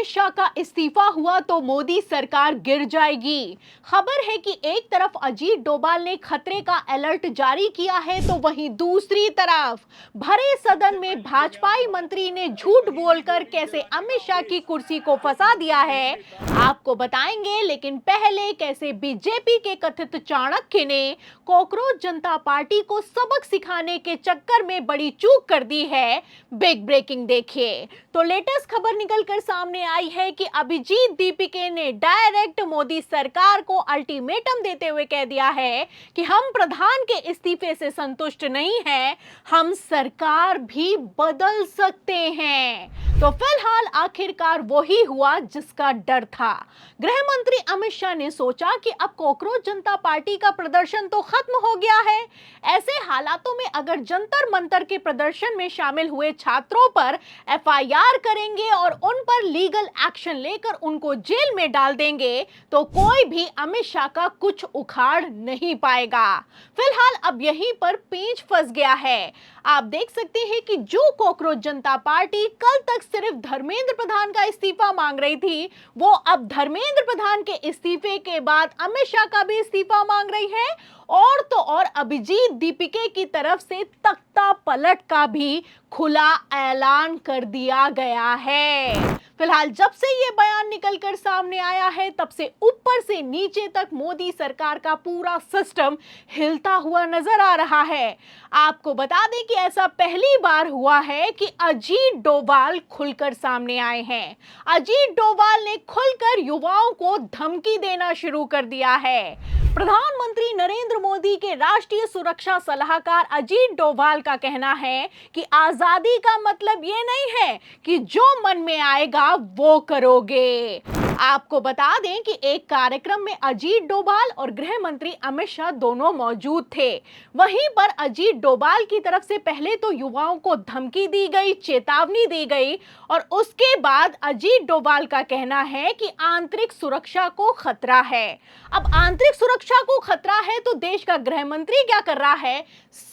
अमित शाह का इस्तीफा हुआ तो मोदी सरकार गिर जाएगी। खबर है कि एक तरफ अजीत डोभाल ने खतरे का अलर्ट जारी किया है तो वहीं दूसरी तरफ भरे सदन में भाजपाई मंत्री ने झूठ बोलकर कैसे अमित शाह की कुर्सी को फंसा दिया है आपको बताएंगे। लेकिन पहले कैसे बीजेपी के कथित चाणक्य ने कॉकरोच जनता पार्टी को सबक सिखाने के चक्कर में बड़ी चूक कर दी है। बिग ब्रेकिंग देखिए तो लेटेस्ट खबर निकलकर सामने आई है कि अभिजीत दीपिके ने डायरेक्ट मोदी सरकार को अल्टीमेटम देते हुए कह दिया है कि हम प्रधान के इस्तीफे से संतुष्ट नहीं हैं, हम सरकार भी बदल सकते हैं। तो फिलहाल आखिरकार वही हुआ जिसका डर था। गृह मंत्री अमित शाह ने सोचा कि अब कॉकरोच जनता पार्टी का प्रदर्शन तो खत्म हो गया है, ऐसे हालातों में अगर जंतर मंतर के प्रदर्शन में शामिल हुए छात्रों पर एफआईआर करेंगे और उन पर लीगल एक्शन लेकर उनको जेल में डाल देंगे तो कोई भी अमित शाह का कुछ उखाड़ नहीं पाएगा। फिलहाल अब यहीं पर पेंच फंस गया है। आप देख सकते हैं कि जो कॉकरोच जनता पार्टी कल तक सिर्फ धर्मेंद्र प्रधान का इस्तीफा मांग रही थी, वो अब धर्मेंद्र प्रधान के इस्तीफे के बाद अमित शाह का भी इस्तीफा मांग रही है और तो और अभिजीत दीपिके की तरफ से तख्ता पलट का भी खुला ऐलान कर दिया गया है। फिलहाल जब से ये बयान निकलकर सामने आया है तब से ऊपर से नीचे तक मोदी सरकार का पूरा सिस्टम हिलता हुआ नजर आ रहा है। आपको बता दें कि ऐसा पहली बार हुआ है कि अजीत डोभाल खुलकर सामने आए हैं। अजीत डोभाल ने खुलकर युवाओं को धमकी देना शुरू कर दिया है। प्रधानमंत्री नरेंद्र मोदी के राष्ट्रीय सुरक्षा सलाहकार अजीत डोभाल का कहना है कि आजादी का मतलब ये नहीं है कि जो मन में आएगा वो करोगे। आपको बता दें कि एक कार्यक्रम में अजीत डोभाल और गृह मंत्री अमित शाह दोनों मौजूद थे। वहीं पर अजीत डोभाल की तरफ से पहले तो युवाओं को धमकी दी गई, चेतावनी दी गई और उसके बाद अजीत डोभाल का कहना है कि आंतरिक सुरक्षा को खतरा है। अब आंतरिक सुरक्षा को खतरा है तो देश का गृह मंत्री क्या कर रहा है,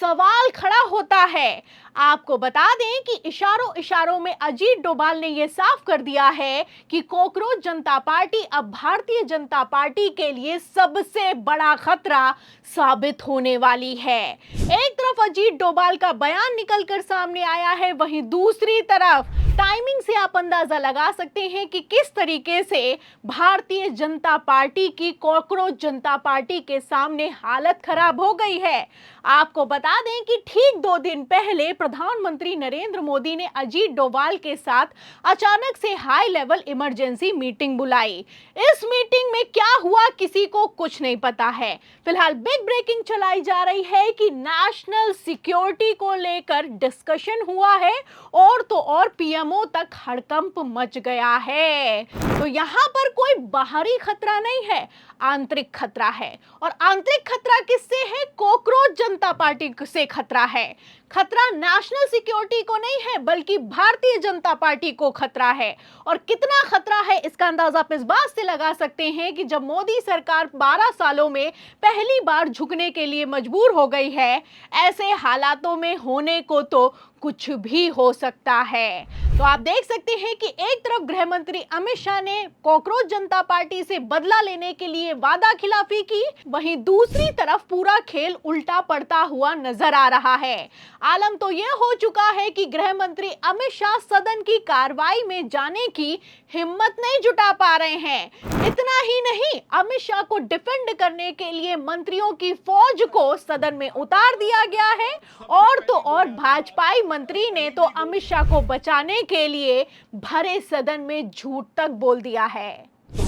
सवाल खड़ा होता है। आपको बता दें कि इशारों इशारों में अजीत डोभाल ने यह साफ कर दिया है कि कॉकरोच जनता पार्टी अब भारतीय जनता पार्टी के लिए सबसे बड़ा खतरा साबित होने वाली है। एक तरफ अजीत डोभाल का बयान निकलकर सामने आया है, वहीं दूसरी तरफ टाइमिंग से आप अंदाजा लगा सकते हैं कि किस तरीके से भारतीय जनता पार्टी की कॉकरोच जनता पार्टी के सामने हालत खराब हो गई है। आपको बता दें कि ठीक 2 दिन पहले प्रधानमंत्री नरेंद्र मोदी ने अजीत डोभाल के साथ अचानक से हाई लेवल इमरजेंसी मीटिंग बुलाई। इस मीटिंग में क्या हुआ किसी को कुछ नहीं पता है। फिलहाल बिग ब्रेकिंग चलाई जा रही है कि नेशनल सिक्योरिटी को लेकर डिस्कशन हुआ है और तो और पीएमओ तक हड़कंप मच गया है। तो यहाँ पर कोई बाहरी खतरा नहीं है, आंतरिक खतरा है। और आंतरिक खतरा किससे है? कॉकरोच जनता पार्टी से खतरा है। खतरा नेशनल सिक्योरिटी को नहीं है बल्कि भारतीय जनता पार्टी को खतरा है। और कितना खतरा है इसका अंदाजा आप इस बात से लगा सकते हैं कि जब मोदी सरकार 12 सालों में पहली बार झुकने के लिए मजबूर हो गई है, ऐसे हालातों में होने को तो कुछ भी हो सकता है। तो आप देख सकते हैं कि एक तरफ गृह मंत्री अमित शाह ने कॉकरोच जनता पार्टी से बदला लेने के लिए वादा खिलाफी की, वहीं दूसरी तरफ पूरा खेल उल्टा पड़ता हुआ नजर आ रहा है। आलम तो यह हो चुका है कि गृह मंत्री अमित शाह सदन की कार्रवाई में जाने की हिम्मत नहीं जुटा पा रहे हैं। इतना ही नहीं, अमित शाह को डिफेंड करने के लिए मंत्रियों की फौज को सदन में उतार दिया गया है और तो और भाजपाई मंत्री ने तो अमित शाह को बचाने के लिए भरे सदन में झूठ तक बोल दिया है।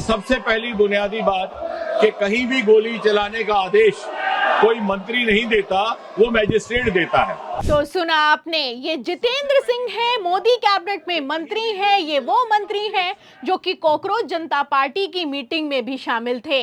सबसे पहली बुनियादी बात कि कहीं भी गोली चलाने का आदेश कोई मंत्री नहीं देता, वो मैजिस्ट्रेट देता है। तो सुना आपने, ये जितेंद्र सिंह है, मोदी कैबिनेट में मंत्री हैं। ये वो मंत्री हैं जो कि कॉकरोच जनता पार्टी की मीटिंग में भी शामिल थे।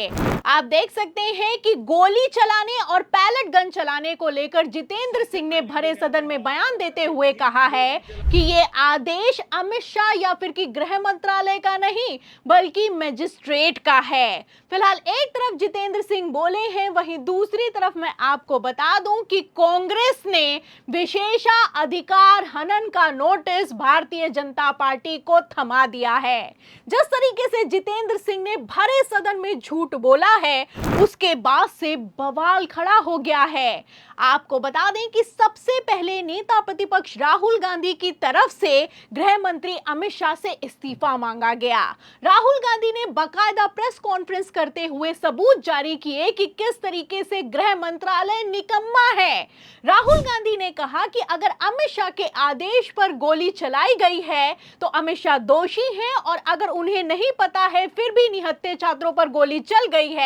आप देख सकते हैं कि गोली चलाने और पैलेट गन चलाने को लेकर जितेंद्र सिंह ने भरे सदन में बयान देते हुए कहा है कि ये आदेश अमित शाह या फिर कि गृह मंत्रालय का नहीं बल्कि मजिस्ट्रेट का है। फिलहाल एक तरफ जितेंद्र सिंह बोले हैं, वहीं दूसरी तरफ मैं आपको बता दूं कि कांग्रेस ने विशेषाधिकार हनन का नोटिस भारतीय जनता पार्टी को थमा दिया है। जिस तरीके से जितेंद्र सिंह ने भरे सदन में झूठ बोला है, उसके बाद से बवाल खड़ा हो गया है। आपको बता दें कि सबसे पहले नेता प्रतिपक्ष राहुल गांधी की तरफ से गृह मंत्री अमित शाह से इस्तीफा मांगा गया। राहुल गांधी ने बाकायदा प्रेस कॉन्फ्रेंस करते हुए सबूत जारी किए कि किस तरीके से गृह मंत्रालय निकम्मा है। राहुल गांधी ने कहा कि अगर अमित शाह के आदेश पर गोली चलाई गई है तो अमित शाह दोषी हैं, और अगर उन्हें नहीं पता है फिर भी निहत्थे छात्रों पर गोली चल गई है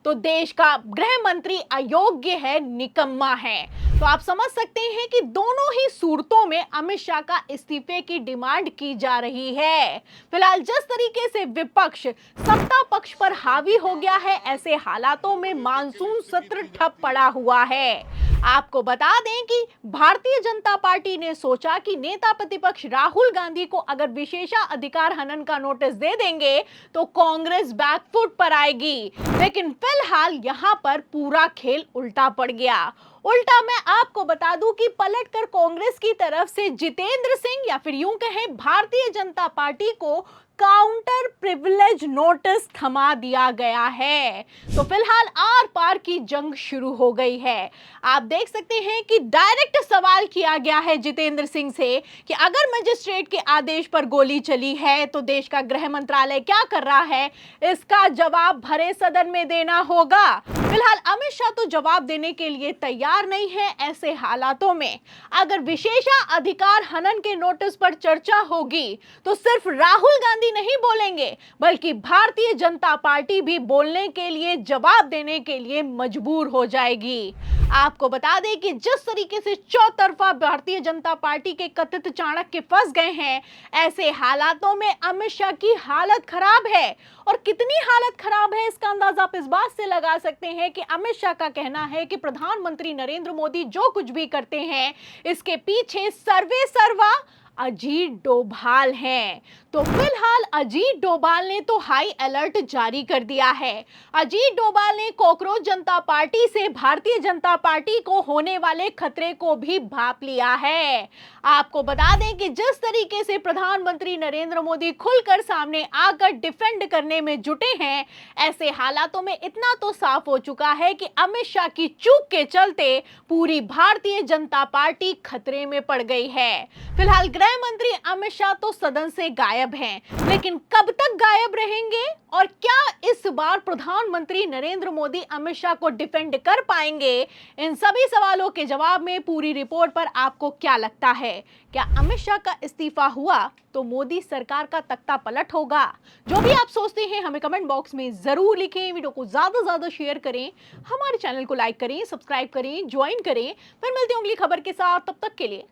तो देश का गृह मंत्री अयोग्य है, निकम्मा है। तो आप समझ सकते हैं कि दोनों ही सूरतों में अमित शाह का इस्तीफे की डिमांड की जा रही है। फिलहाल जिस तरीके से विपक्ष सत्ता पक्ष पर हावी हो गया है, ऐसे हालातों में मानसून सत्र ठप पड़ा हुआ है। आपको बता दें कि भारतीय जनता पार्टी ने सोचा कि नेता प्रतिपक्ष राहुल गांधी को अगर विशेषाधिकार हनन का नोटिस दे देंगे तो कांग्रेस बैकफुट पर आएगी, लेकिन फिलहाल यहां पर पूरा खेल उल्टा पड़ गया। उल्टा मैं आपको बता दूं कि पलटकर कांग्रेस की तरफ से जितेंद्र सिंह या फिर यूं कहें भारतीय जनता पार्टी को काउंटर प्रिविलेज नोटिस थमा दिया गया है। तो फिलहाल आर पार की जंग शुरू हो गई है। आप देख सकते हैं कि डायरेक्ट सवाल किया गया है जितेंद्र सिंह से कि अगर मजिस्ट्रेट के आदेश पर गोली चली है तो देश का गृह मंत्रालय क्या कर रहा है, इसका जवाब भरे सदन में देना होगा। फिलहाल अमित शाह तो जवाब देने के लिए तैयार नहीं है। ऐसे हालातों में अगर विशेषाधिकार हनन के नोटिस पर चर्चा होगी तो सिर्फ राहुल गांधी नहीं बोलेंगे बल्कि भारतीय जनता पार्टी भी बोलने के लिए, जवाब देने के लिए मजबूर हो जाएगी। आपको बता दें कि जिस तरीके से चौतरफा भारतीय जनता पार्टी के कथित चाणक्य फंस गए हैं, ऐसे हालातों में अमित शाह की हालत खराब है। और कितनी हालत खराब है इसका अंदाजा आप इस बात से लगा सकते हैं कि अमित शाह का कहना है कि प्रधानमंत्री नरेंद्र मोदी जो कुछ भी करते हैं इसके पीछे सर्वे सर्वा अजीत डोभाल हैं। तो फिलहाल अजीत डोभाल ने तो हाई अलर्ट जारी कर दिया है। अजीत डोभाल ने कॉकरोच जनता पार्टी से भारतीय जनता पार्टी को होने वाले खतरे को भी भांप लिया है। आपको बता दें कि जिस तरीके से प्रधानमंत्री नरेंद्र मोदी खुलकर सामने आकर डिफेंड करने में जुटे हैं, ऐसे हालातों में इतना तो साफ हो चुका है कि अमित शाह की चूक के चलते पूरी भारतीय जनता पार्टी खतरे में पड़ गई है। फिलहाल गृह मंत्री अमित शाह तो सदन से गायब हैं, लेकिन कब तक गायब रहेंगे और क्या इस बार प्रधानमंत्री नरेंद्र मोदी अमित शाह को डिफेंड कर पाएंगे? इन सभी सवालों के जवाब में पूरी रिपोर्ट पर आपको क्या लगता है? क्या अमित शाह का इस्तीफा हुआ तो मोदी सरकार का तख्ता पलट होगा? जो भी आप सोचते हैं हमें कमेंट बॉक्स में जरूर लिखें। वीडियो को ज्यादा से ज्यादा शेयर करें, हमारे चैनल को लाइक करें, सब्सक्राइब करें, ज्वाइन करें। फिर मिलते हैं अगली खबर के साथ, तब तक के लिए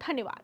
धन्यवाद।